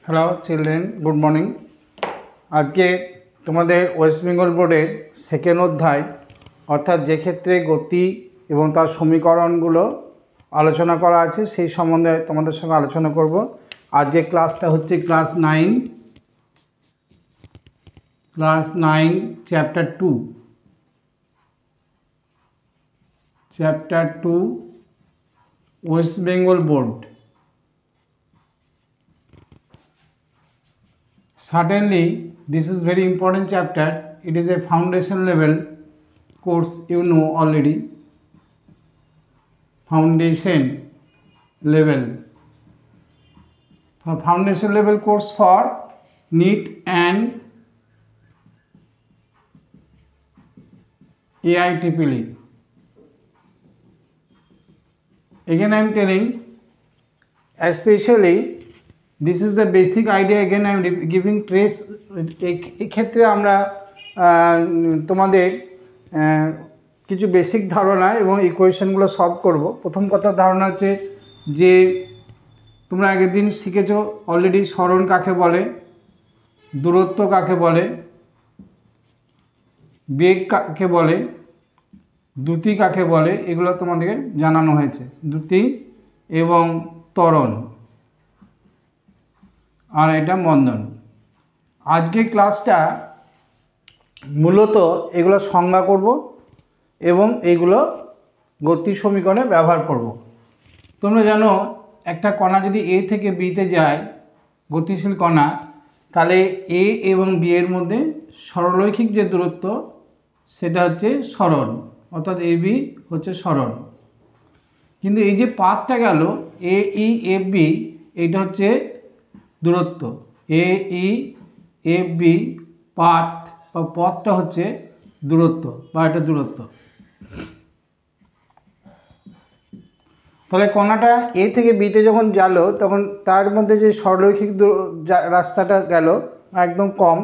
Hello children, good morning. আজকে তোমাদের West Bengal বোর্ডের সেকেন্ড অধ্যায় অর্থাৎ যে ক্ষেত্রে গতি এবং তার সমীকরণগুলো আলোচনা করা আছে সেই সম্বন্ধে তোমাদের সঙ্গে আলোচনা করব। আর যে ক্লাসটা হচ্ছে class 9 chapter 2 West Bengal board. Certainly, this is very important chapter. It is a foundation level course, you know already. Foundation level. For foundation level course for NEET and AIEEE. Again, I am telling, especially. This is the basic idea. Again I am giving trace. এই ক্ষেত্রে আমরা তোমাদের কিছু basic ধারণা এবং ইকুয়েশনগুলো solve করব। প্রথম কথা ধারণা হচ্ছে যে তোমরা আগের দিন শিখেছো অলরেডি সরণ কাকে বলে, দূরত্ব কাকে বলে, বেগ কাকে বলে, দ্রুতি কাকে বলে, এগুলো তোমাদেরকে জানানো হয়েছে। দ্রুতি এবং ত্বরণ আর এটা মন্দন। আজকে ক্লাসটা মূলত এগুলো সংজ্ঞা করব এবং এইগুলো গতি সমীকরণে ব্যবহার করব। তোমরা জানো একটা কণা যদি এ থেকে বিতে যায়, গতিশীল কণা, তাহলে এ এবং বি এর মধ্যে সরলরৈখিক যে দূরত্ব সেটা হচ্ছে সরণ, অর্থাৎ এ বি হচ্ছে সরণ। কিন্তু এই যে পাথটা গেল এ ই এফ বি, এইটা হচ্ছে দূরত্ব। এ ই এফ বি পাথ বা পথটা হচ্ছে দূরত্ব বা এটা দূরত্ব। তাহলে কণাটা এ থেকে বিতে যখন গেল তখন তার মধ্যে যে সরলরৈখিক রাস্তাটা গেল একদম কম,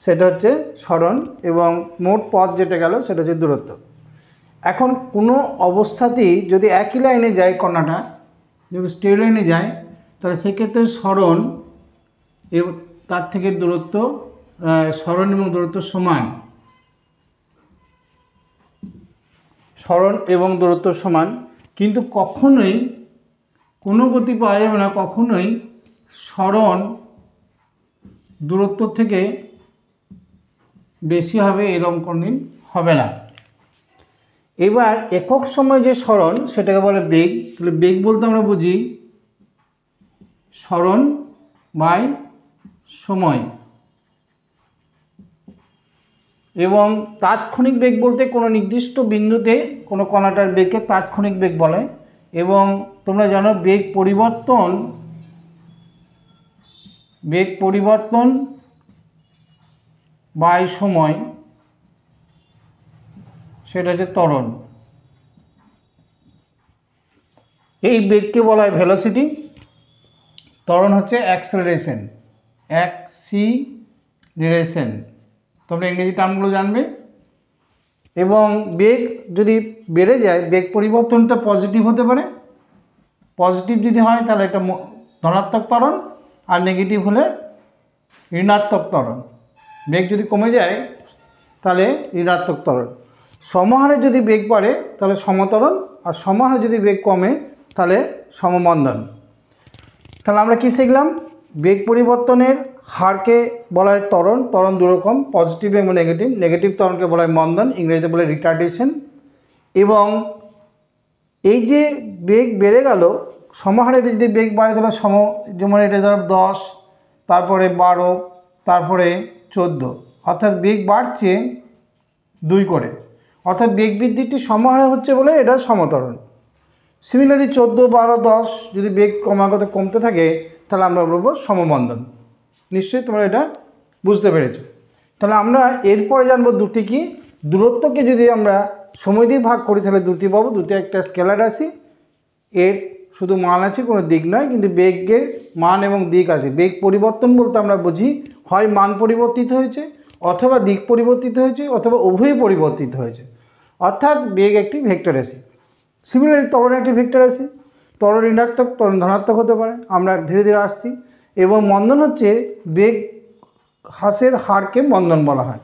সেটা হচ্ছে সরণ, এবং মোট পথ যেটা গেল সেটা হচ্ছে দূরত্ব। এখন কোনো অবস্থাতেই যদি একই লাইনে যায় কণাটা, যদি স্ট্রেট লাইনে যায়, তাহলে সেক্ষেত্রে সরণ এবং তার থেকে দূরত্ব, সরণ এবং দূরত্ব সমান, সরণ এবং দূরত্ব সমান। কিন্তু কখনোই কোনো গতি পাওয়া যাবে না, কখনোই সরণ দূরত্ব থেকে বেশি হবে এরকম কোনদিন হবে না। এবার একক সময় যে সরণ সেটাকে বলে বেগ। তাহলে বেগ বলতে আমরা বুঝি সরণ বাই সময়। এবং তাৎক্ষণিক বেগ বলতে কোনো নির্দিষ্ট বিন্দুতে কোনো কণাটার বেগকে তাৎক্ষণিক বেগ বলে। এবং তোমরা জানো বেগ পরিবর্তন বাই সময়, সেটা হচ্ছে ত্বরণ। এই বেগকে বলা হয় ভেলোসিটি, ত্বরণ হচ্ছে অ্যাক্সেলারেশন। তোমরা ইংরেজি টার্মগুলো জানবে। এবং বেগ যদি বেড়ে যায়, বেগ পরিবর্তনটা পজিটিভ হতে পারে। পজিটিভ যদি হয় তাহলে এটা ধনাত্মক ত্বরণ, আর নেগেটিভ হলে ঋণাত্মক ত্বরণ। বেগ যদি কমে যায় তাহলে ঋণাত্মক ত্বরণ। সমহারে যদি বেগ বাড়ে তাহলে সমত্বরণ, আর সমহারে যদি বেগ কমে তাহলে সমমন্দন। তাহলে আমরা কি শিখলাম? বেগ পরিবর্তনের হারকে বলা হয় ত্বরণ। ত্বরণ দুরকম, পজিটিভ এবং নেগেটিভ। নেগেটিভ ত্বরণকে বলা হয় মন্দন, ইংরেজিতে বলে রিটার্ডেশন। এবং এই যে বেগ বেড়ে গেল, সমহারে যদি বেগ বাড়ে তাহলে যেমন এটা ধরো 10, তারপরে 12, তারপরে 14, অর্থাৎ বেগ বাড়ছে 2 করে, অর্থাৎ বেগ বৃদ্ধিটি সমহারে হচ্ছে বলে এটা সমত্বরণ। সিমিলারলি 14, 12, 10 যদি বেগ ক্রমাগত কমতে থাকে তাহলে আমরা বলবো সমমন্দন। নিশ্চয়ই তোমরা এটা বুঝতে পেরেছো। তাহলে আমরা এরপরে জানবো দ্রুতি কি। দূরত্বকে যদি আমরা সময় দিয়ে ভাগ করি তাহলে দ্রুতি পাবো। দ্রুতি একটা স্কেলার রাশি, এর শুধু মান আছে, কোনো দিক নয়, কিন্তু বেগের মান এবং দিক আছে। বেগ পরিবর্তন বলতে আমরা বুঝি হয় মান পরিবর্তিত হয়েছে, অথবা দিক পরিবর্তিত হয়েছে, অথবা উভয়ই পরিবর্তিত হয়েছে, অর্থাৎ বেগ একটি ভেক্টর রাশি। সিমিলারলি ত্বরণ একটি ভেক্টর রাশি। ত্বরণ ঋণাত্মক, ত্বরণ ধনাত্মক হতে পারে। আমরা ধীরে ধীরে আসছি। এবং মন্দন হচ্ছে বেগ হ্রাসের হারকে মন্দন বলা হয়।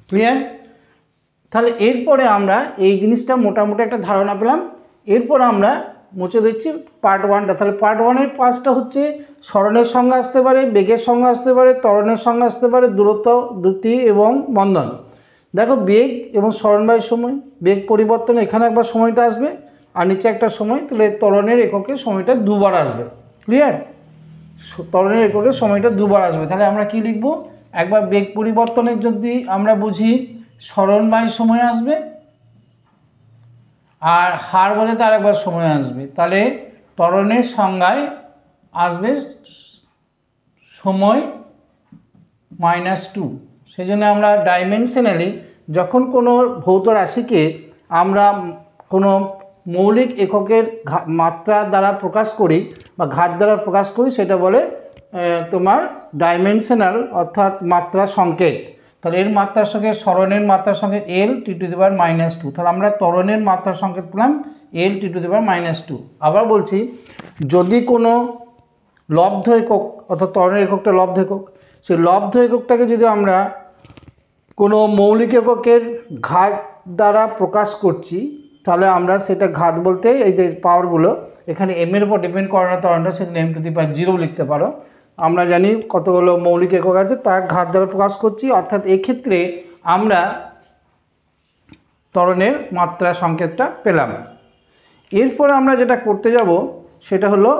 ক্লিয়ার? তাহলে এরপরে আমরা এই জিনিসটা মোটামুটি একটা ধারণা পেলাম। এরপর আমরা মুছে দিচ্ছি পার্ট 1টা। তাহলে পার্ট 1-এর পাঁচটা হচ্ছে সরণের সঙ্গে আসতে পারে, বেগের সঙ্গে আসতে পারে, ত্বরণের সঙ্গে আসতে পারে, দূরত্ব, দ্রুতি এবং মন্দন। দেখো বেগ এবং সরণবায়ুর সময়, বেগ পরিবর্তন এখানে একবার সময়টা আসবে আর নিচে একটা সময়, তাহলে ত্বরণের এককে সময়টা দুবার আসবে। ক্লিয়ার? ত্বরণের এককে সময়টা দুবার আসবে। তাহলে আমরা কি লিখব? একবার বেগ পরিবর্তনের যদি আমরা বুঝি সরণবায়ুর সময় আসবে, আর হার বোঝাতে আরেকবার সময় আসবে। তাহলে ত্বরণের সংজ্ঞায় আসবে সময় -2। সেই জন্য আমরা ডাইমেনশনালি যখন কোনো ভৌত রাশিকে আমরা কোনো মৌলিক এককের মাত্রা দ্বারা প্রকাশ করি বা ঘাত দ্বারা প্রকাশ করি, সেটা বলে তোমার ডাইমেনশনাল অর্থাৎ মাত্রা সংকেত। তাহলে এর মাত্রার সঙ্গে সরণের মাত্রার সঙ্গে L(t⁻²). তাহলে আমরা ত্বরণের মাত্রার সংকেত পেলাম L(t⁻²). আবার বলছি, যদি কোনো লব্ধ একক অর্থাৎ ত্বরণের এককটা লব্ধ একক, সেই লব্ধ এককটাকে যদি আমরা কোনো মৌলিক এককের ঘাত দ্বারা প্রকাশ করছি, তাহলে আমরা সেটা ঘাত বলতে এই যে পাওয়ারগুলো এখানে m এর উপর ডিপেন্ড করে না ত্বরণটা, সেখানে m⁻0 লিখতে পারো। আমরা জানি কতগুলো মৌলিক একক আছে তার ঘাত দ্বারা প্রকাশ করছি, অর্থাৎ এক্ষেত্রে আমরা ত্বরণের মাত্রা সংকেতটা পেলাম। এরপরে আমরা যেটা করতে যাব সেটা হলো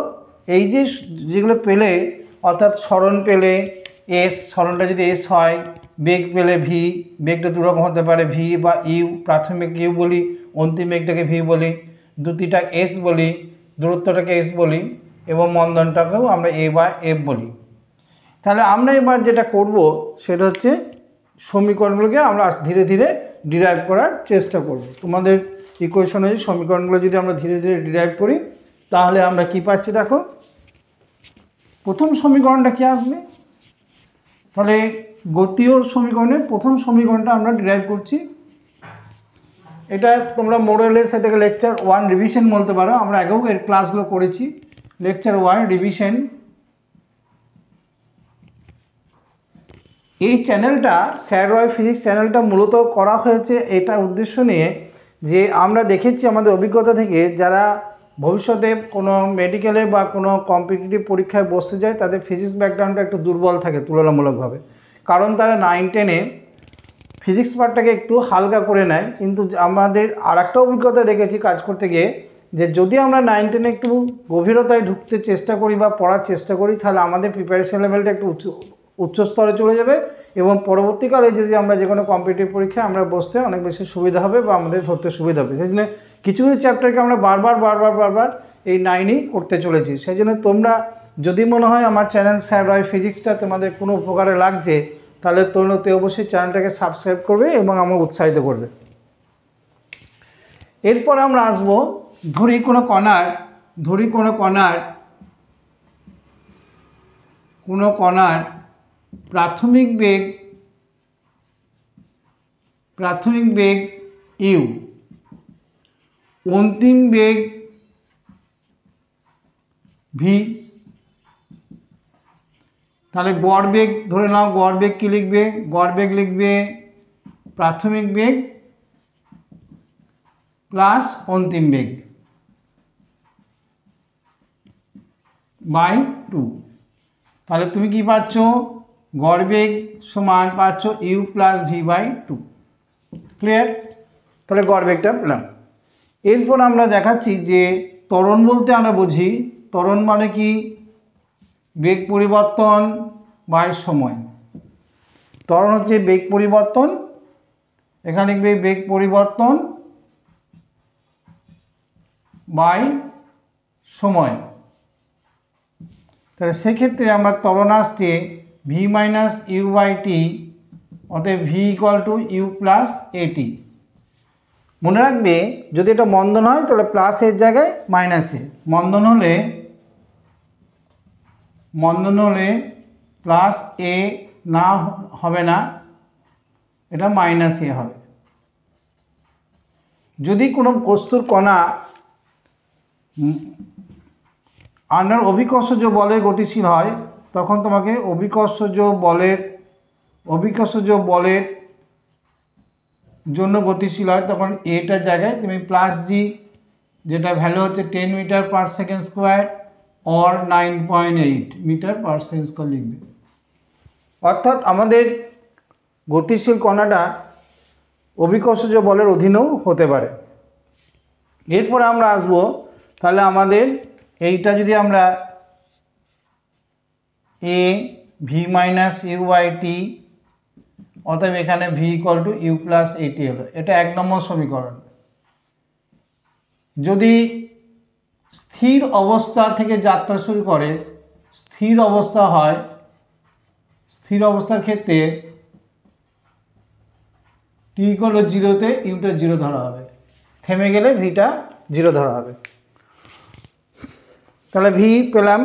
এই যে যেগুলো পেলে, অর্থাৎ সরণ পেলে S, সরণটা যদি S হয়, বেগ পেলে V, বেগটা দুরকম হতে পারে V বা U, প্রাথমিক U বলি, অন্তিম বেগটাকে V বলি, দ্রুতিটা S বলি, দূরত্বটাকে S বলি এবং মন্দনটাকেও আমরা A বা F বলি। তাহলে আমরা এবার যেটা করব সেটা হচ্ছে সমীকরণগুলোকে আমরা ধীরে ধীরে ডিরাইভ করার চেষ্টা করব। তোমাদের ইকুয়েশনের সমীকরণগুলো যদি আমরা ধীরে ধীরে ডিরাইভ করি তাহলে আমরা কি পাচ্ছি দেখো। প্রথম সমীকরণটা কি আসবে? তাহলে গতীয় সমীকরণের প্রথম সমীকরণটা আমরা ডিরাইভ করছি। এটা তোমরা মোরালেস এটাকে লেকচার 1 রিভিশন বলতে পারো, আমরা আগেও এর ক্লাসগুলো করেছি। Lecture 1 revision. এই চ্যানেলটা স্যার রয় ফিজিক্স চ্যানেলটা মূলত করা হয়েছে এটা উদ্দেশ্য নিয়ে যে আমরা দেখেছি আমাদের অভিজ্ঞতা থেকে যারা ভবিষ্যতে কোনো মেডিকেলে বা কোনো কম্পিটিটিভ পরীক্ষায় বসতে যায় তাদের ফিজিক্স ব্যাকগ্রাউন্ডটা একটু দুর্বল থাকে তুলনামূলকভাবে, কারণ তারা 9-10-এ ফিজিক্স পার্টটাকে একটু হালকা করে নেয়। কিন্তু আমাদের আর একটা অভিজ্ঞতা দেখেছি কাজ করতে গিয়ে, যে যদি আমরা 9-10-এ একটু গভীরতায় ঢুকতে চেষ্টা করি বা পড়ার চেষ্টা করি তাহলে আমাদের প্রিপারেশন লেভেলটা একটু উচ্চ স্তরে চলে যাবে এবং পরবর্তীকালে যদি আমরা যে কোনো কম্পিটিটিভ পরীক্ষায় আমরা বসতে অনেক বেশি সুবিধা হবে বা আমাদের ধরতে সুবিধা হবে। সেই জন্য কিছু কিছু চ্যাপ্টারকে আমরা বারবার এই 9ই করতে চলেছি। সেই জন্য তোমরা যদি মনে হয় আমার চ্যানেল স্যার রয় ফিজিক্সটা তোমাদের কোনো উপকারে লাগছে তাহলে তোমরা অবশ্যই চ্যানেলটাকে সাবস্ক্রাইব করবে এবং আমাকে উৎসাহিত করবে। এরপর আমরা আসবো ধরি কোনো কণার প্রাথমিক বেগ u, অন্তিম বেগ v। তাহলে গড় বেগ ধরে নাও, গড় বেগ কি লিখবে? গড় বেগ লিখবে প্রাথমিক বেগ প্লাস অন্তিম বেগ বাই 2। তাহলে তুমি কি পাচ্ছ? গড় বেগ সমান পাচ্ছ u plus v by 2। Clear? তাহলে গড় বেগটা পেলাম। এরপর আমরা দেখাচ্ছি যে ত্বরণ বলতে আমরা বুঝি, ত্বরণ মানে কি? বেগ পরিবর্তন বাই সময়। ত্বরণ হচ্ছে বেগ পরিবর্তন, এখানে লিখবে বেগ পরিবর্তন বাই সময়। তাহলে সেক্ষেত্রে আমরা ত্বরণ আসছে v minus U by T, অতএব v equal to U plus A T. মনে রাখবে যদি এটা মন্দন হয় তাহলে প্লাস এর জায়গায় মাইনাস এ, মন্দন হলে প্লাস এ না হবে না, এটা মাইনাস এ হবে। যদি কোনো বস্তুর কণা আন্ডার অভিকর্ষজ বলে গতিশীল হয় তখন তোমাকে অভিকর্ষজ বলের জন্য গতিশীল হয় তখন এটার জায়গায় তুমি প্লাস জি, যেটা ভ্যালু হচ্ছে 10 metre per second square or 9.8 metre per second square লিখবে। অর্থাৎ আমাদের গতিশীল কণাটা অভিকর্ষজ বলের অধীনেও হতে পারে। এরপরে আমরা আসবো, তাহলে আমাদের এইটা যদি আমরা A V minus U by T, অতএব এখানে V equal to U plus A T হলো, এটা 1 নম্বর সমীকরণ। যদি স্থির অবস্থা থেকে যাত্রা শুরু করে, স্থির অবস্থা হয়, স্থির অবস্থার ক্ষেত্রে টি ইকুয়াল টু 0-তে ইউটা 0 ধরা হবে, থেমে গেলে ভিটা 0 ধরা হবে। তাহলে ভি পেলাম,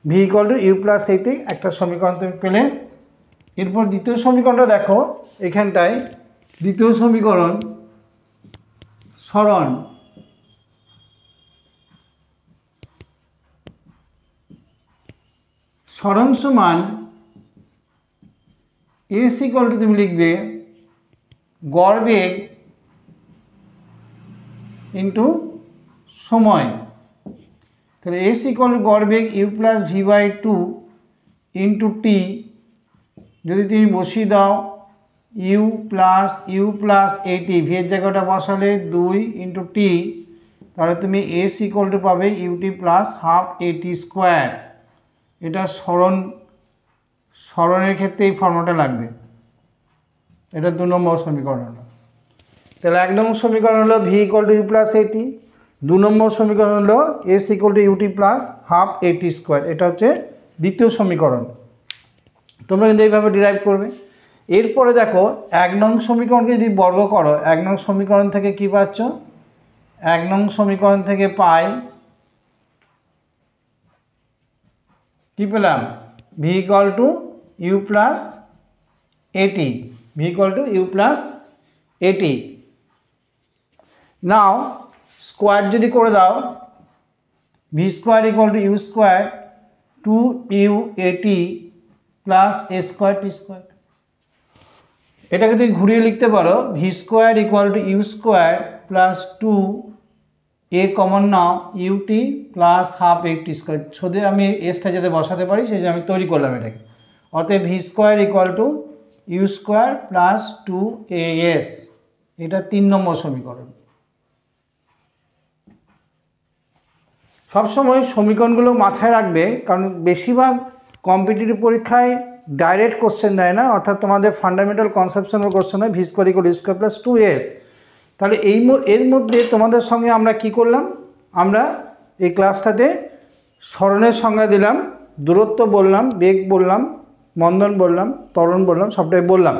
V equal to U plus A T একটা সমীকরণ তুমি পেলে। এরপর দ্বিতীয় সমীকরণটা দেখো, এখানটায় দ্বিতীয় সমীকরণ সরণ, সরণ সমান এস ইকুয়াল টু তুমি লিখবে গড় বেগ ইন্টু সময়। তাহলে এস ইকুয়াল টু গড় বেগ U plus V by 2 into T, যদি তুমি বসিয়ে দাও ইউ প্লাস এইটি, ভি এর জায়গাটা বসালে 2 ইন্টু টি, তাহলে তুমি এস ইকুয়াল টু পাবে UT plus half A T square. এটা সরণের ক্ষেত্রে এই ফর্মুলাটা লাগবে। এটা 2 নম্বর সমীকরণ হলো। তাহলে 1 নম্বর সমীকরণ হলো V equal to U plus A T, 2 নম্বর সমীকরণ হলো S equal to U T plus half A T square. এটা হচ্ছে দ্বিতীয় সমীকরণ। তোমরা কিন্তু এইভাবে ডিরাইভ করবে। এরপরে দেখো 1 নং সমীকরণকে যদি বর্গ করো, 1 নং সমীকরণ থেকে কি পাচ্ছ? 1 নং সমীকরণ থেকে পাই, কি পেলাম? V equal to U plus A T, V equal to U plus A T. Now square যদি করে দাও, V square equal to U square 2 U A T plus A square T square. এটাকে তুমি ঘুরিয়ে লিখতে পারো V square equal to U square plus 2 A common now U T plus half A T square. শুধু আমি এসটা যাতে বসাতে পারি সেই জন্য আমি তৈরি করলাম এটাকে। অতএব V square equal to U square plus 2 A S. এটা 3 নম্বর সমীকরণ। সবসময় সমীকরণগুলো মাথায় রাখবে, কারণ বেশিরভাগ কম্পিটিটিভ পরীক্ষায় ডাইরেক্ট কোশ্চেন দেয় না, অর্থাৎ তোমাদের ফান্ডামেন্টাল কনসেপশনাল কোশ্চেন হয় V square equal U square plus 2s। তাহলে এর মধ্যে তোমাদের সঙ্গে আমরা কি করলাম? আমরা এই ক্লাসটাতে সরণের সংজ্ঞা দিলাম, দূরত্ব বললাম, বেগ বললাম, মন্দন বললাম, ত্বরণ বললাম, সবটাই বললাম।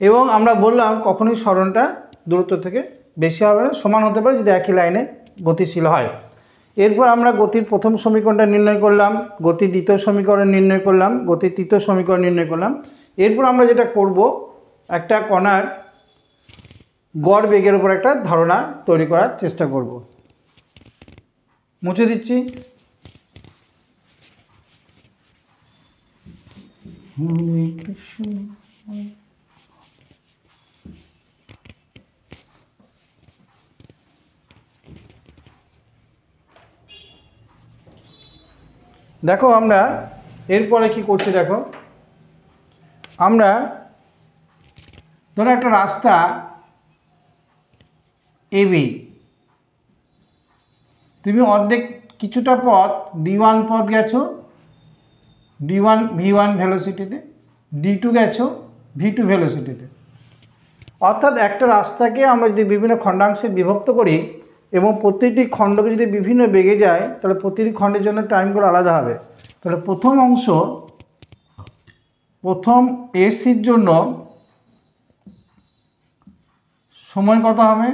এবং আমরা বললাম কখনোই সরণটা দূরত্ব থেকে বেশি হবে না, সমান হতে পারে যদি একই লাইনে গতিশীল হয়। এরপর আমরা গতির প্রথম সমীকরণটা নির্ণয় করলাম, গতির দ্বিতীয় সমীকরণ নির্ণয় করলাম, গতির তৃতীয় সমীকরণ নির্ণয় করলাম। এরপর আমরা যেটা করব, একটা কণার গড় বেগের উপর একটা ধারণা তৈরি করার চেষ্টা করব। মুছে দিচ্ছি। দেখো আমরা এরপরে কি করছি, দেখো আমরা ধরো একটা রাস্তা এবি, তুমি অর্ধেক কিছুটা পথ d1 পথ গেছো d1 v1 ভেলোসিটিতে, d2 গেছো v2 ভেলোসিটিতে। অর্থাৎ একটা রাস্তাকে আমরা যদি বিভিন্ন খণ্ডাংশে বিভক্ত করি এবং প্রত্যেকটি খণ্ডকে যদি বিভিন্ন বেগে যায়, তাহলে প্রতিটি খণ্ডের জন্য টাইমগুলো আলাদা হবে। তাহলে প্রথম অংশ, প্রথম এসির জন্য সময় কত হবে?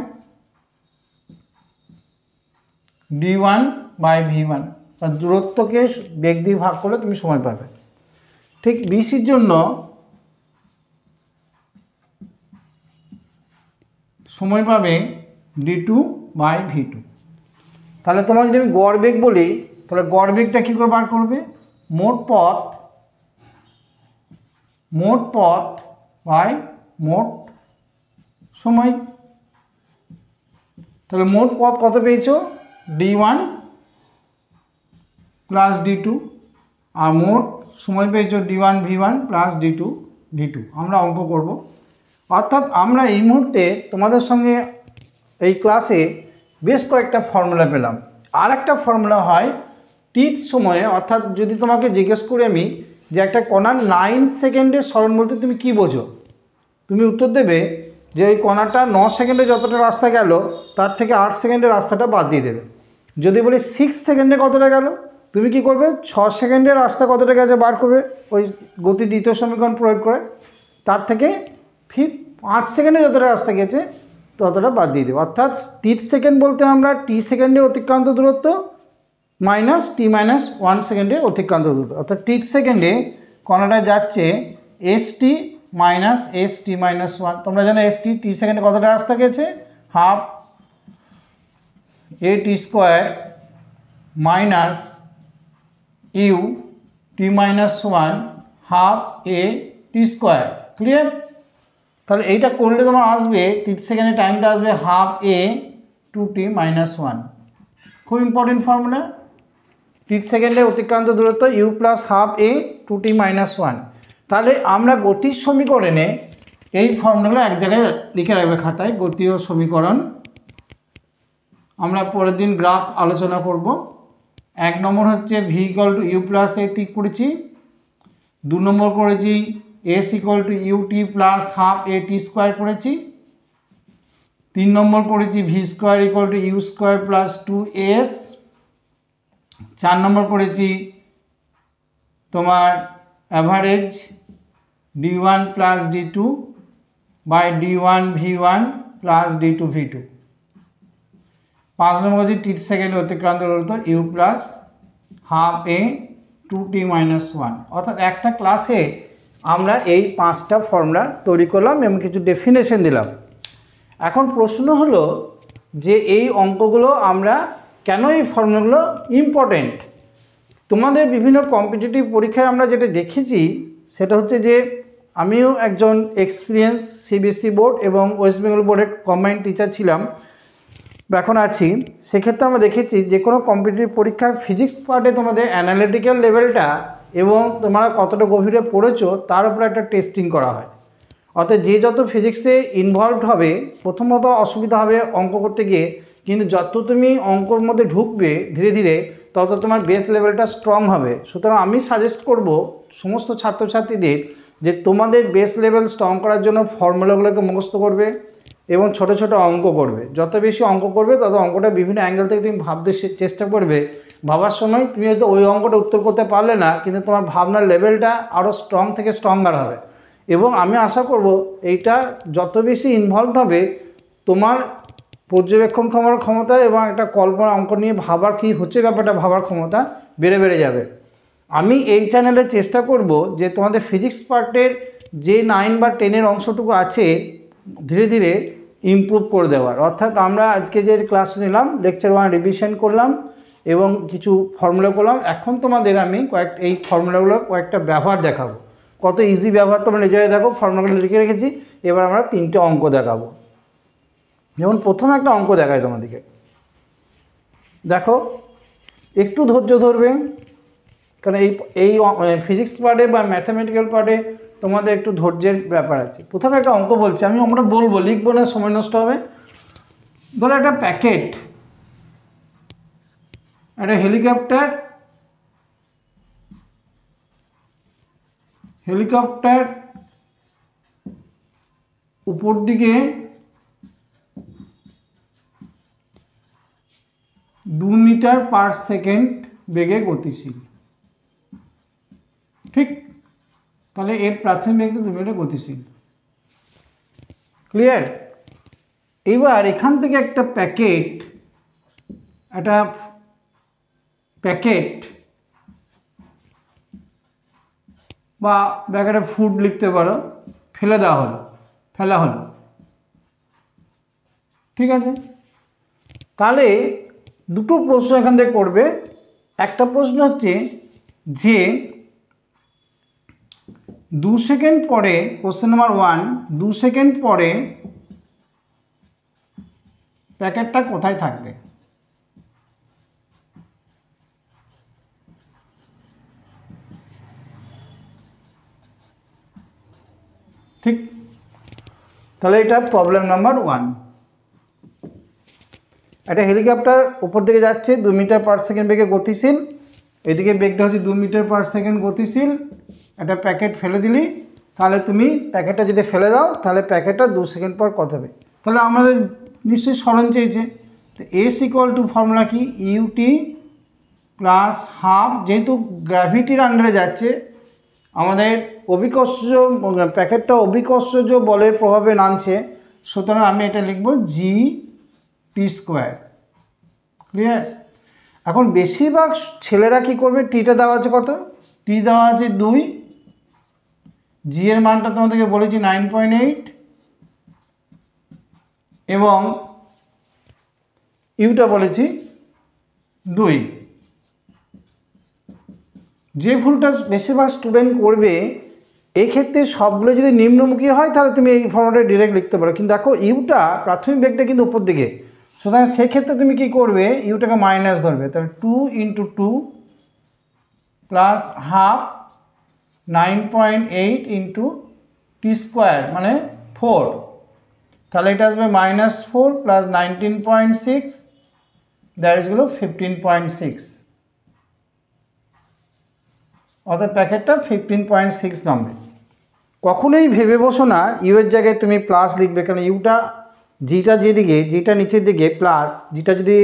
d1 by v1। তার দূরত্বকে বেগ দিয়ে ভাগ করলে তুমি সময় পাবে। ঠিক বিসির জন্য সময় পাবে d2 বাই v2। তাহলে তোমাকে যদি আমি গড় বেগ বলি তাহলে গড় বেগটা কী করে বার করবে? মোট পথ বাই মোট সময়। তাহলে মোট পথ কত পেয়েছো? d1 প্লাস d2, আর মোট সময় পেয়েছো d1 v1 plus d2 v2। আমরা অঙ্ক করব, অর্থাৎ আমরা এই মুহূর্তে তোমাদের সঙ্গে এই ক্লাসে বেশ কয়েকটা ফর্মুলা পেলাম। আর একটা ফর্মুলা হয় টিথ সময়ে, অর্থাৎ যদি তোমাকে জিজ্ঞেস করি আমি যে একটা কণার 9 সেকেন্ডের সরণ বলতে তুমি কি বোঝো, তুমি উত্তর দেবে যে ওই কণাটা 9 সেকেন্ডে যতটা রাস্তা গেল তার থেকে 8 সেকেন্ডের রাস্তাটা বাদ দিয়ে দেবে। যদি বলি 6 সেকেন্ডে কতটা গেল, তুমি কি করবে? 6 সেকেন্ডের রাস্তা কতটা গেছে বার করবে ওই গতি দ্বিতীয় সমীকরণ প্রয়োগ করে, তার থেকে 5 সেকেন্ডে যতটা রাস্তা গেছে ততটা বাদ দিয়ে দেবে। অর্থাৎ টি সেকেন্ড বলতে আমরা টি সেকেন্ডে অতিক্রান্ত দূরত্ব মাইনাস টি মাইনাস 1 সেকেন্ডে অতিক্রান্ত দূরত্ব, অর্থাৎ টি সেকেন্ডে কণাটা যাচ্ছে S T minus S T minus 1। তোমরা জানো এস টি সেকেন্ডে কতটা রাস্তা গেছে? Half A T square minus U T minus 1 half A T square. Clear? তাহলে এইটা করলে তোমার আসবে 30 সেকেন্ডে টাইমটা আসবে half A two T minus 1। খুব ইম্পর্টেন্ট ফর্মুলা, 30 সেকেন্ডে অতিক্রান্ত দূরত্ব U plus half A two T minus 1। তাহলে আমরা গতির সমীকরণে এই ফর্মুলাগুলো এক জায়গায় লিখে রাখবে খাতায়, গতীয় সমীকরণ। আমরা পরের দিন গ্রাফ আলোচনা করব। 1 নম্বর হচ্ছে V equal to U plus A ঠিক করেছি। 2 নম্বর করেছি S equal to U T plus half A T square করেছি। 3 নম্বর করেছি V square equal to U square plus 2s। 4 নম্বর করেছি তোমার average d1 plus d2 by d1 v1 plus d2 v2। 5 নম্বর হচ্ছে 30 সেকেন্ড অতিক্রান্ত দূরত্ব U plus half A two T minus 1। অর্থাৎ একটা ক্লাসে আমরা এই 5টা ফর্মুলা তৈরি করলাম এবং কিছু ডেফিনেশন দিলাম। এখন প্রশ্ন হলো যে এই অঙ্কগুলো আমরা কেন, এই ফর্মুলাগুলো ইম্পর্টেন্ট। তোমাদের বিভিন্ন কম্পিটিটিভ পরীক্ষায় আমরা যেটা দেখেছি সেটা হচ্ছে যে আমিও একজন এক্সপিরিয়েন্স সিবিএসসি বোর্ড এবং ওয়েস্ট বেঙ্গল বোর্ডের কম্বাইন্ড টিচার ছিলাম, এখন আছি। সেক্ষেত্রে আমরা দেখেছি যে কোনো কম্পিটিটিভ পরীক্ষায় ফিজিক্স পার্টে তোমাদের অ্যানালিটিক্যাল লেভেলটা এবং তোমরা কতটা গভীরে পড়েছো তার উপরে একটা টেস্টিং করা হয়। অর্থাৎ যে যত ফিজিক্সে ইনভলভড হবে প্রথমত অসুবিধা হবে অঙ্ক করতে গিয়ে, কিন্তু যত তুমি অঙ্কর মধ্যে ঢুকবে ধীরে ধীরে তত তোমার বেস লেভেলটা স্ট্রং হবে। সুতরাং আমি সাজেস্ট করব সমস্ত ছাত্রছাত্রীদের যে তোমাদের বেস লেভেল স্ট্রং করার জন্য ফর্মুলাগুলোকে মুখস্থ করবে এবং ছোট ছোট অঙ্ক করবে। যত বেশি অঙ্ক করবে তত অঙ্কটা বিভিন্ন অ্যাঙ্গেল থেকে তুমি ভাবতে চেষ্টা করবে। ভাবার সময় তুমি হয়তো ওই অঙ্কটা উত্তর করতে পারলে না, কিন্তু তোমার ভাবনার লেভেলটা আরও স্ট্রং থেকে স্ট্রঙ্গার হবে। এবং আমি আশা করব এইটা যত বেশি ইনভলভ হবে তোমার পর্যবেক্ষণ ক্ষমতা এবং একটা কল্পনা অঙ্ক নিয়ে ভাবার কী হচ্ছে ব্যাপারটা ভাবার ক্ষমতা বেড়ে বেড়ে যাবে। আমি এই চ্যানেলে চেষ্টা করব যে তোমাদের ফিজিক্স পার্টের যে 9 বা 10-এর অংশটুকু আছে ধীরে ধীরে ইমপ্রুভ করে দেওয়ার। অর্থাৎ আমরা আজকে যে ক্লাস নিলাম লেকচার 1 রিভিশন করলাম এবং কিছু ফর্মুলা করলাম। এখন তোমাদের আমি এই ফর্মুলাগুলোর কয়েকটা ব্যবহার দেখাবো, কত ইজি ব্যবহার তোমরা নিজেরাই দেখো। ফর্মুলাগুলো লিখে রেখেছি, এবার আমরা 3টে অঙ্ক দেখাবো। যেমন প্রথমে একটা অঙ্ক দেখাই তোমাদেরকে, দেখো একটু ধৈর্য ধরবে, কারণ এই ফিজিক্স পার্টে বা ম্যাথামেটিক্যাল পার্টে তোমাদের একটু ধৈর্যের ব্যাপার আছে। প্রথমে একটা অঙ্ক বলছি, আমরা বলবো, লিখবো না, সময় নষ্ট হবে। ধরো একটা প্যাকেট, একটা হেলিকপ্টার উপর দিকে 2 মিটার পার সেকেন্ড বেগে গতিশীল। ঠিক, তাহলে এর প্রাথমিক বেগ 2 মিটার গতিশীল। ক্লিয়ার? এবার এখান থেকে একটা প্যাকেট বা ব্যাগের ফুড লিখতে পারো, ফেলা হলো। ঠিক আছে, তাহলে দুটো প্রশ্ন এখান থেকে করবে। একটা প্রশ্ন হচ্ছে যে 2 সেকেন্ড পরে, কোশ্চেন নাম্বার 1, 2 সেকেন্ড পরে প্যাকেটটা কোথায় থাকবে? ঠিক, তাহলে এটা প্রবলেম নাম্বার 1। একটা হেলিকপ্টার উপর দিকে যাচ্ছে 2 মিটার পার সেকেন্ড বেগে গতিশীল, এদিকে বেগটা হচ্ছে 2 মিটার পার সেকেন্ড গতিশীল। একটা প্যাকেট ফেলে দিলি, তাহলে তুমি প্যাকেটটা যদি ফেলে দাও তাহলে প্যাকেটটা 2 সেকেন্ড পর কত হবে? তাহলে আমাদের নিশ্চয়ই সরণ চেয়েছে, তো এস ইকুয়াল টু ফর্মুলা কি? ইউটি প্লাস হাফ, যেহেতু গ্র্যাভিটির আন্ডারে যাচ্ছে আমাদের অভিকর্ষ, প্যাকেটটা অভিকর্ষজ বলের প্রভাবে নামছে, সুতরাং আমি এটা লিখব জি টি স্কোয়ার। ক্লিয়ার? এখন বেশিরভাগ ছেলেরা কি করবে, টিটা দেওয়া আছে কত? টি দেওয়া আছে 2, জি এর মানটা তোমাদেরকে বলেছি 9.8 এবং ইউটা বলেছি 2। যে ভুলটা বেশিরভাগ স্টুডেন্ট করবে, এক্ষেত্রে সবগুলো যদি নিম্নমুখী হয় তাহলে তুমি এই ফর্মুলাটা ডিরেক্ট লিখতে পারো, কিন্তু দেখো ইউটা প্রাথমিক বেগটা কিন্তু উপর দিকে, সুতরাং সেক্ষেত্রে তুমি কি করবে, ইউটাকে মাইনাস ধরবে। তাহলে 2 × 2 প্লাস হাফ 9.8 × টি স্কোয়ার মানে 4, তাহলে এটা আসবে -4 প্লাস 19.6, দ্যাট ইজ হলো 15.6, অর্থাৎ প্যাকেটটা 15.6 নামবে। কখনোই ভেবে বসো না ইউ এর জায়গায় তুমি প্লাস লিখবে, কারণ ইউটা জিটা যেদিকে, জিটা নিচের দিকে প্লাস, জিটা যদি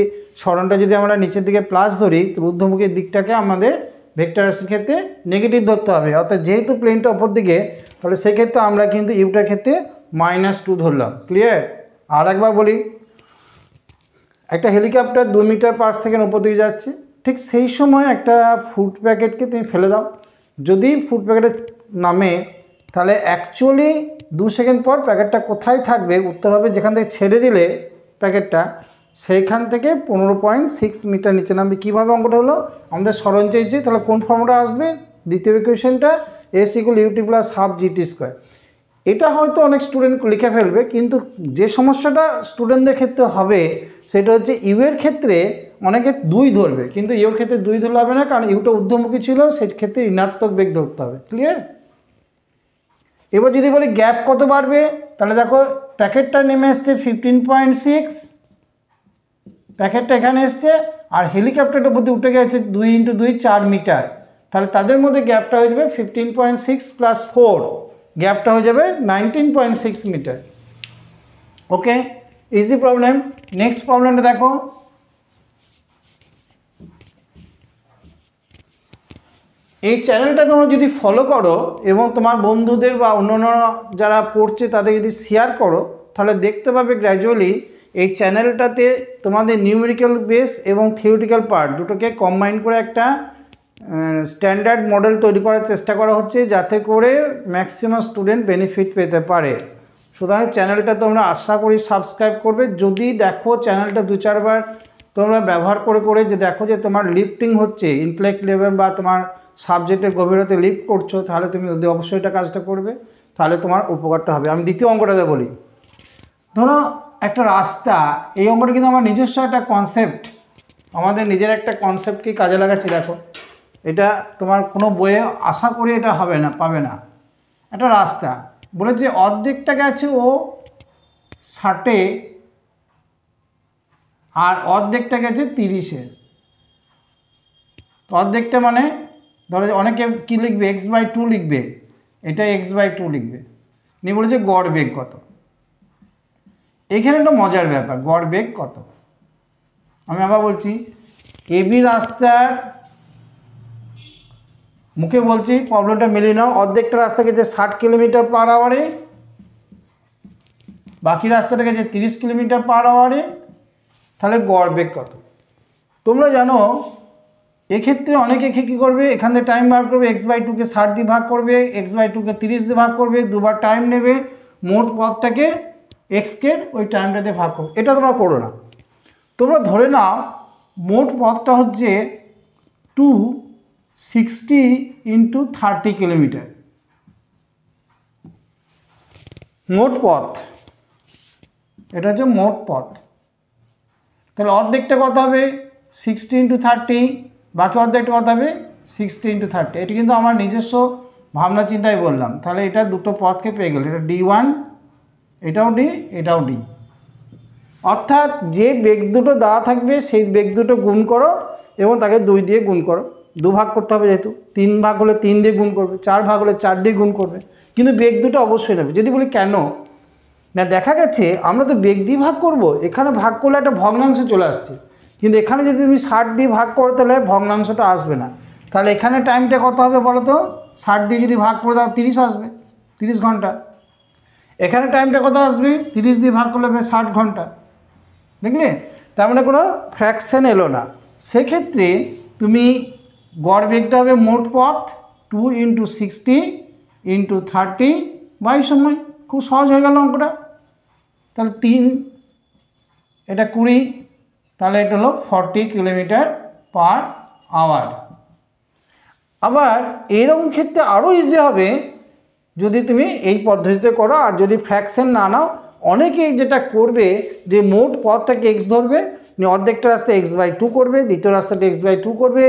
সরণটা যদি আমরা নিচের দিকে প্লাস ধরি, তো ঊর্ধ্বমুখী দিকটাকে আমাদের ভেক্টর রাশির ক্ষেত্রে নেগেটিভ ধরতে হবে। অর্থাৎ যেহেতু প্লেনটা ওপর দিকে, তাহলে সেক্ষেত্রে আমরা কিন্তু ইউটার ক্ষেত্রে -2 ধরলাম। ক্লিয়ার? আর একবার বলি, একটা হেলিকপ্টার 2 মিটার পার সেকেন্ড উপর দিকে যাচ্ছে, ঠিক সেই সময় একটা ফুড প্যাকেটকে তুমি ফেলে দাও, যদি ফুড প্যাকেটে নামে তাহলে অ্যাকচুয়ালি 2 সেকেন্ড পর প্যাকেটটা কোথায় থাকবে? উত্তর হবে যেখান থেকে ছেড়ে দিলে প্যাকেটটা, সেইখান থেকে 15.6 মিটার নিচে নামবে। কীভাবে অঙ্কটা হলো? আমাদের সরণ চেয়েছে, তাহলে কোন ফর্মুলা আসবে? দ্বিতীয় ইকুয়েশনটা S equal U T plus half G T square. এটা হয়তো অনেক স্টুডেন্ট লিখে ফেলবে, কিন্তু যে সমস্যাটা স্টুডেন্টদের ক্ষেত্রে হবে সেটা হচ্ছে ইউ এর ক্ষেত্রে অনেকে 2 ধরবে, কিন্তু ইউর ক্ষেত্রে 2 ধরলে হবে না, কারণ ইউটা ঊর্ধ্বমুখী ছিল, সেই ক্ষেত্রে ঋণাত্মক বেগ ধরতে হবে। ক্লিয়ার? এবার যদি বলি গ্যাপ কত বাড়বে, তাহলে দেখো প্যাকেটটা নেমে এসছে 15.6, প্যাকেটটা এখানে এসছে, আর হেলিকপ্টারটার প্রতি উঠে গেছে 2 × 2 4 মিটার, তাহলে তাদের মধ্যে গ্যাপটা হয়ে যাবে 15.6 প্লাস 4, গ্যাপটা হয়ে যাবে 19.6 মিটার। ওকে, ইজি প্রবলেম। নেক্সট প্রবলেমটা দেখো, এই চ্যানেলটা তোমরা যদি ফলো করো এবং তোমার বন্ধুদের বা অন্যান্য যারা পড়ছে তাদের যদি শেয়ার করো, তাহলে দেখতে পাবে গ্র্যাজুয়ালি এই চ্যানেলটাতে তোমাদের নিউমেরিক্যাল বেস এবং থিওরিটিক্যাল পার্ট দুটোকে কম্বাইন করে একটা স্ট্যান্ডার্ড মডেল তৈরি করার চেষ্টা করা হচ্ছে, যাতে করে ম্যাক্সিমাম স্টুডেন্ট বেনিফিট পেতে পারে। সুতরাং চ্যানেলটা তোমরা আশা করি সাবস্ক্রাইব করবে। যদি দেখো চ্যানেলটা 2-4 বার তোমরা ব্যবহার করে যে দেখো যে তোমার লিফটিং হচ্ছে, ইন্টেলেক্ট লেভেল বা তোমার সাবজেক্টের গভীরতা লিফট করছো, তাহলে তুমি অবশ্যই এটা কাজটা করবে, তাহলে তোমার উপকারটা হবে। আমি দ্বিতীয় অঙ্কটাতে বলি, ধরো একটা রাস্তা, এই অঙ্কটা কিন্তু আমার নিজস্ব একটা কনসেপ্ট, আমাদের নিজের একটা কনসেপ্টকে কাজে লাগাচ্ছি। দেখো এটা তোমার কোনো বইয়ে আশা করি এটা হবে না, পাবে না। একটা রাস্তা বলেছে অর্ধেকটা গেছে ও 60-এ আর অর্ধেকটা গেছে 30-এ। অর্ধেকটা মানে ধরো অনেকে কী লিখবে, x/2 লিখবে, এটা x/2 লিখবে। নিয়ে বলেছে গড় বেগ কত। এখানে একটা মজার ব্যাপার, গড় বেগ কত। আমি আবার বলছি, এবি রাস্তার মুখে বলছি, প্রবলেমটা মিলিয়ে নাও। অর্ধেকটা রাস্তা গেছে 60 কিলোমিটার পার আওয়ারে, বাকি রাস্তাটা গেছে 30 কিলোমিটার পার আওয়ারে, তাহলে গড় বেগ কত। তোমরা জানো এক্ষেত্রে অনেকে কী করবে, এখান থেকে টাইম বার করবে, x/2-কে 60 দিয়ে ভাগ করবে, x/2-কে 30 দিয়ে ভাগ করবে, দুবার টাইম নেবে, মোট পথটাকে x-কে ওই টাইমটাতে ভাগ করবে। এটা তোমরা করো না। তোমরা ধরে নাও মোট পথটা হচ্ছে 260 × 30 কিলোমিটার মোট পথ, এটা হচ্ছে মোট পথ। তাহলে অর্ধেকটা কত হবে 60 × 30, বাকি অর্ধেকটা কত হবে 60 × 30। এটি কিন্তু আমার নিজস্ব ভাবনা চিন্তায় বললাম। তাহলে এটা দুটো পথকে পেয়ে গেল, এটা D1, এটাও D, এটাও D। অর্থাৎ যে বেগ দুটো দেওয়া থাকবে সেই বেগ দুটো গুণ করো এবং তাকে 2 দিয়ে গুণ করো। 2 ভাগ করতে হবে, যেহেতু 3 ভাগ হলে 3 দিয়ে গুণ করবে, 4 ভাগ হলে 4 দিয়ে গুণ করবে, কিন্তু বেগ দুটো অবশ্যই নেবে। যদি বলি কেন না, দেখা গেছে আমরা তো বেগ দিয়ে ভাগ করব, এখানে ভাগ করলে একটা ভগ্নাংশ চলে আসছে, কিন্তু এখানে যদি তুমি 60 দিয়ে ভাগ করো তাহলে ভগ্নাংশটা আসবে না। তাহলে এখানে টাইমটা কত হবে বলো তো, 60 দিয়ে যদি ভাগ করে দাও 30 আসবে, 30 ঘন্টা। এখানে টাইমটা কত আসবে, 30 দিয়ে ভাগ করলে হবে 60 ঘন্টা। দেখলে, তার মানে কোনো ফ্র্যাকশন এলো না। সেক্ষেত্রে তুমি গড় বেগটা হবে মোট পথ 2 × 60 × 30 বাই সময়। খুব সহজ হয়ে গেল অঙ্কটা। তাহলে 3, এটা 20, তাহলে এটা হলো 40 km/h। আবার এরকম ক্ষেত্রে আরও ইজি হবে যদি তুমি এই পদ্ধতিতে করো। আর যদি ফ্র্যাকশন না নাও, অনেকেই যেটা করবে যে মোট পথটাকে x ধরবে, অর্ধেকটা রাস্তা x/2 করবে, দ্বিতীয় রাস্তাটা x/2 করবে,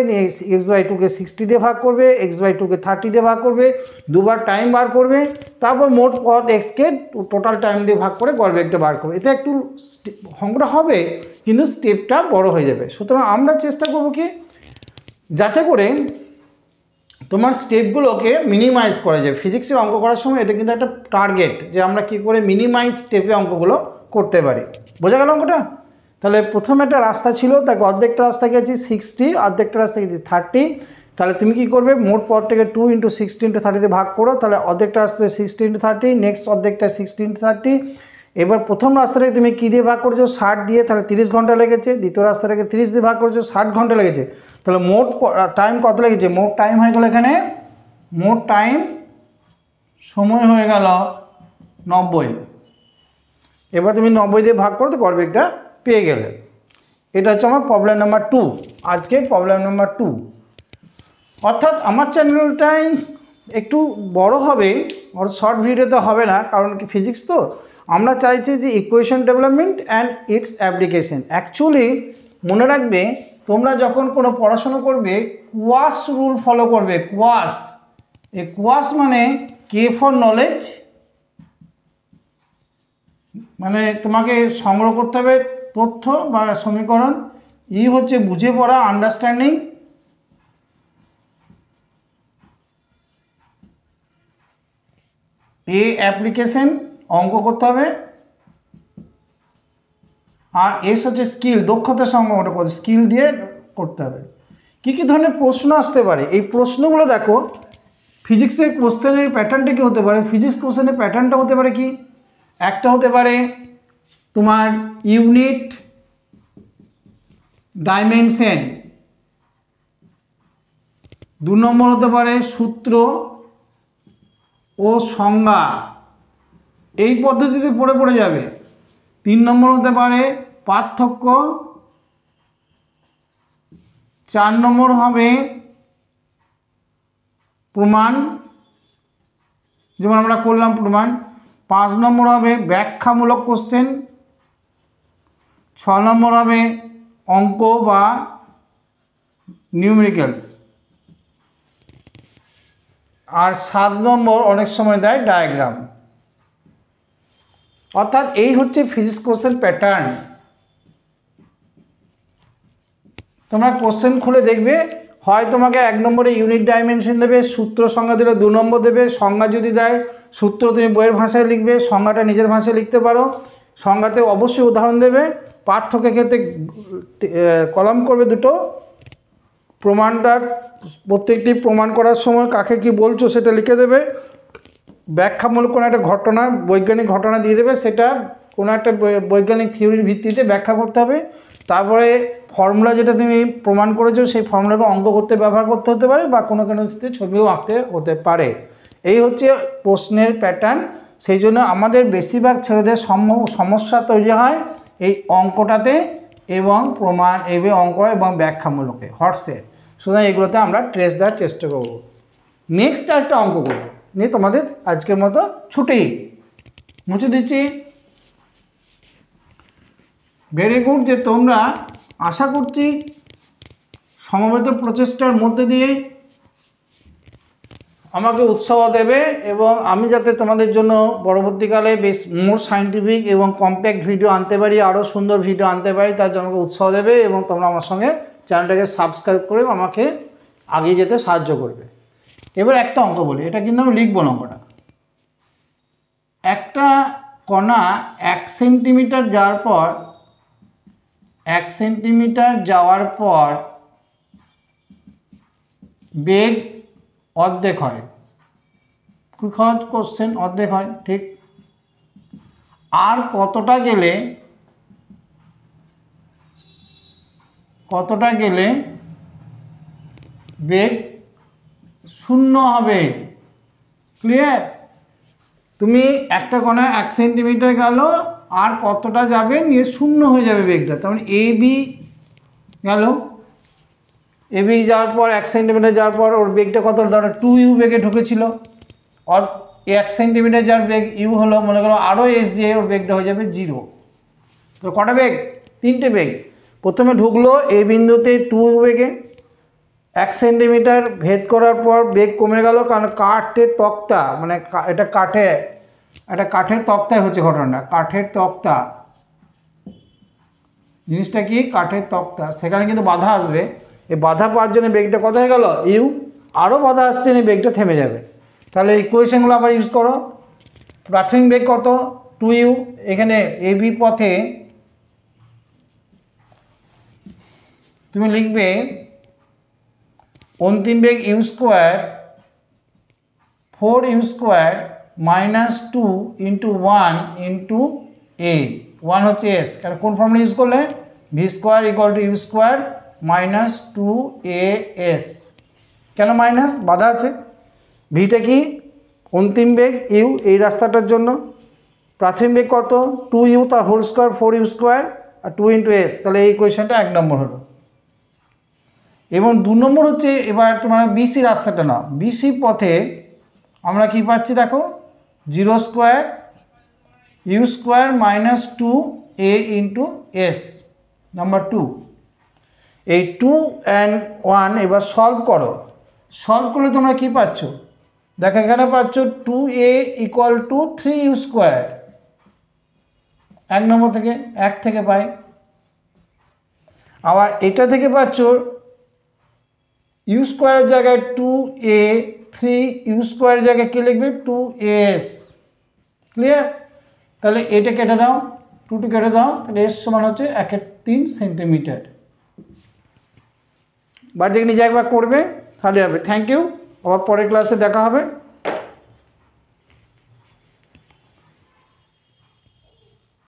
x/2কে 60 দিয়ে ভাগ করবে, x/2কে 30 দিয়ে ভাগ করবে, দুবার টাইম বার করবে, তারপর মোট পথ xকে টোটাল টাইম দিয়ে ভাগ করে গড় বেগটা বার করবে। এতে একটু অঙ্কটা হবে কিন্তু স্টেপটা বড় হয়ে যাবে। সুতরাং আমরা চেষ্টা করব কি যাতে করে তোমার স্টেপগুলোকে মিনিমাইজ করা যায়। ফিজিক্সের অঙ্ক করার সময় এটা কিন্তু একটা টার্গেট যে আমরা কী করে মিনিমাইজ স্টেপে অঙ্কগুলো করতে পারি। বোঝা গেল অঙ্কটা? তাহলে প্রথমে একটা রাস্তা ছিল, তাকে অর্ধেকটা রাস্তা গেছি 60, অর্ধেকটা রাস্তা গেছি 30। তাহলে তুমি কি করবে, মোট পথটাকে 2 × 60 × 30 দিয়ে ভাগ করো, তাহলে অর্ধেকটা রাস্তায় 60 × 30, নেক্সট অর্ধেকটা 60 × 30। এবার প্রথম রাস্তাটাকে তুমি কী দিয়ে ভাগ করেছো, 60 দিয়ে, তাহলে 30 ঘন্টা লেগেছে। দ্বিতীয় রাস্তাটাকে 30 দিয়ে ভাগ করেছো, 60 ঘন্টা লেগেছে। তাহলে মোট টাইম কত লেগেছে, মোট টাইম হয়ে গেল এখানে, মোট টাইম সময় হয়ে গেল 90। এবার তুমি 90 দিয়ে ভাগ করো তো গড় বেগটা পেয়ে গেলে। এটা হচ্ছে আমার প্রবলেম নাম্বার 2, আজকের প্রবলেম নাম্বার 2। অর্থাৎ আমার চ্যানেলটাই একটু বড় হবে, আর শর্ট ভিডিওতে হবে না, কারণ কি ফিজিক্স তো আমরা চাইছি যে equation development and it's application. Actually মনে রাখবে, তোমরা যখন কোনো পড়াশোনা করবে কোয়াস রুল ফলো করবে। কোয়াস, এই কোয়াস মানে কে ফর নলেজ, মানে তোমাকে সংগ্রহ করতে হবে তথ্য বা সমীকরণ। ই হচ্ছে বুঝে পড়া, আন্ডারস্ট্যান্ডিং। এ অ্যাপ্লিকেশন, অঙ্ক করতে হবে। আর এস হচ্ছে স্কিল, দক্ষতা সম্পন্ন করতে, স্কিল দিয়ে করতে হবে। কী কী ধরনের প্রশ্ন আসতে পারে, এই প্রশ্নগুলো দেখো। ফিজিক্সের কোশ্চেনের প্যাটার্নটা কী হতে পারে, ফিজিক্স কোশ্চেনের প্যাটার্নটা হতে পারে কি, একটা হতে পারে তোমার ইউনিট ডাইমেনশন, 2 নম্বর হতে পারে সূত্র ও সংজ্ঞা, এই পদ্ধতিতে পড়ে যাবে। 3 নম্বর হতে পারে পার্থক্য, 4 নম্বর হবে প্রমাণ, যেমন আমরা করলাম প্রমাণ। 5 নম্বর হবে ব্যাখ্যামূলক কোশ্চেন, 6 নম্বর হবে অঙ্ক বা নিউমেরিক্যালস, আর 7 নম্বর অনেক সময় দেয় ডায়াগ্রাম। অর্থাৎ এই হচ্ছে ফিজিক্স কোশ্চেন প্যাটার্ন। তোমরা কোশ্চেন খুলে দেখবে, হয় তোমাকে 1 নম্বরে ইউনিট ডাইমেনশন দেবে, সূত্র সংজ্ঞা দিলে 2 নম্বর দেবে। সংজ্ঞা যদি দেয়, সূত্র তুমি বইয়ের ভাষায় লিখবে, সংজ্ঞাটা নিজের ভাষায় লিখতে পারো। সংজ্ঞাতে অবশ্যই উদাহরণ দেবে। পার্থক্যের ক্ষেত্রে কলাম করবে 2টো। প্রমাণটা প্রত্যেকটি প্রমাণ করার সময় কাকে কি বলছো সেটা লিখে দেবে। ব্যাখ্যামূলক কোনো একটা ঘটনা, বৈজ্ঞানিক ঘটনা দিয়ে দেবে, সেটা কোনো একটা বৈজ্ঞানিক থিওরির ভিত্তিতে ব্যাখ্যা করতে হবে। তারপরে ফর্মুলা যেটা তুমি প্রমাণ করেছো সেই ফর্মুলাকে অঙ্ক করতে ব্যবহার করতে হতে পারে, বা কোনো ক্ষেত্রে ছবিও আঁকতে হতে পারে। এই হচ্ছে প্রশ্নের প্যাটার্ন। সেই জন্য আমাদের বেশিরভাগ ছেলেদের সমস্যা তৈরি হয় এই অঙ্কটাতে, এবং প্রমাণ এবে অঙ্ক এবং ব্যাখ্যামূলকে হট সেট। সুতরাং এগুলোতে আমরা ট্রেস দেওয়ার চেষ্টা করব। নেক্সট একটা অঙ্ক করব, নিয়ে তোমাদের আজকের মতো ছুটি মুছে দিচ্ছি। ভেরি গুড, যে তোমরা আশা করছি সমবেত প্রচেষ্টার মধ্যে দিয়ে আমাকে উৎসাহ দেবে এবং আমি যাতে তোমাদের জন্য পরবর্তীকালে বেশ মোর সায়েন্টিফিক এবং কম্প্যাক্ট ভিডিও আনতে পারি, আরও সুন্দর ভিডিও আনতে পারি, তার জন্য আমাকে উৎসাহ দেবে এবং তোমরা আমার সঙ্গে চ্যানেলটাকে সাবস্ক্রাইব করে আমাকে এগিয়ে যেতে সাহায্য করবে। এবার একটা অঙ্ক বলি, এটা কিন্তু আমি লিখবো না অঙ্কটা। একটা কণা 1 সেন্টিমিটার যাওয়ার পর 1 সেন্টিমিটার যাওয়ার পর বেগ অর্ধেক হয়। খুব সহজ কোশ্চেন, অর্ধেক হয় ঠিক। আর কতটা গেলে বেগ শূন্য হবে? ক্লিয়ার? তুমি একটা কণা 1 সেন্টিমিটার গেল, আর কতটা যাবে নিয়ে শূন্য হয়ে যাবে বেগটা। তার মানে এ বি গেল, এ বি যাওয়ার পর 1 সেন্টিমিটার যাওয়ার পর ওর বেগটা কত, ধরো 2u বেগে ঢুকেছিল, আর 1 সেন্টিমিটার যার বেগ ইউ হলো, মনে করো আরও এস দিয়ে ওর বেগটা হয়ে যাবে 0। তো কটা বেগ? 3টে বেগ। প্রথমে ঢুকলো এই বিন্দুতে 2 বেগে, 1 সেন্টিমিটার ভেদ করার পর বেগ কমে গেল, কারণ কাঠের তক্তা, মানে এটা কাঠের তক্তায় হচ্ছে ঘটনাটা। কাঠের তক্তা জিনিসটা কি? কাঠের তক্তা। সেখানে কিন্তু বাধা আসবে, এই বাধা পাওয়ার জন্য বেগটা কত হয়ে গেল? ইউ। আরও বাধা আসছে না, বেগটা থেমে যাবে। তাহলে ইকুয়েশনগুলো আবার ইউজ করো। প্রাথমিক বেগ কত? 2u। এখানে এ বি পথে তুমি লিখবে অন্তিম বেগ U square 4u square minus 2 into 1 into A. 1 হচ্ছে এস, কারণ কোন ফর্মুলা ইউজ করলে? V square equal to U square minus 2as। কেন মাইনাস? বাধা আছে। ভিটা কি? অন্তিম বেগ ইউ, এই রাস্তাটার জন্য। প্রাথমিক বেগ কত? 2u, তার হোল স্কোয়ার 4u স্কোয়ার আর 2 ইন্টু এস। তাহলে এই কোয়েশনটা 1 নম্বর হলো। এবং 2 নম্বর হচ্ছে, এবার তোমরা বিসি রাস্তাটা নাও। বিসি পথে আমরা কি পাচ্ছি দেখো, 0 square U square minus 2a into S. Number 2, এই 2 and 1 এবার সলভ করো। সলভ করলে তোমরা কি পাচ্ছ দেখো, এখানে পাচ্ছ 2a equal to 3u square. 1 নম্বর থেকে 1 থেকে পাই। আবার এটা থেকে পাচ্ছ ইউ স্কোয়ারের জায়গায় 2a, 3u স্কোয়ারের জায়গায় কী লিখবে? 2as। ক্লিয়ার? তাহলে এটা কেটে দাও, 2টি কেটে দাও, তাহলে এস সমান হচ্ছে 1/3 সেন্টিমিটার। বাড়ি থেকে নিজে একবার করবে, তাহলে হবে। থ্যাংক ইউ, আবার পরের ক্লাসে দেখা হবে।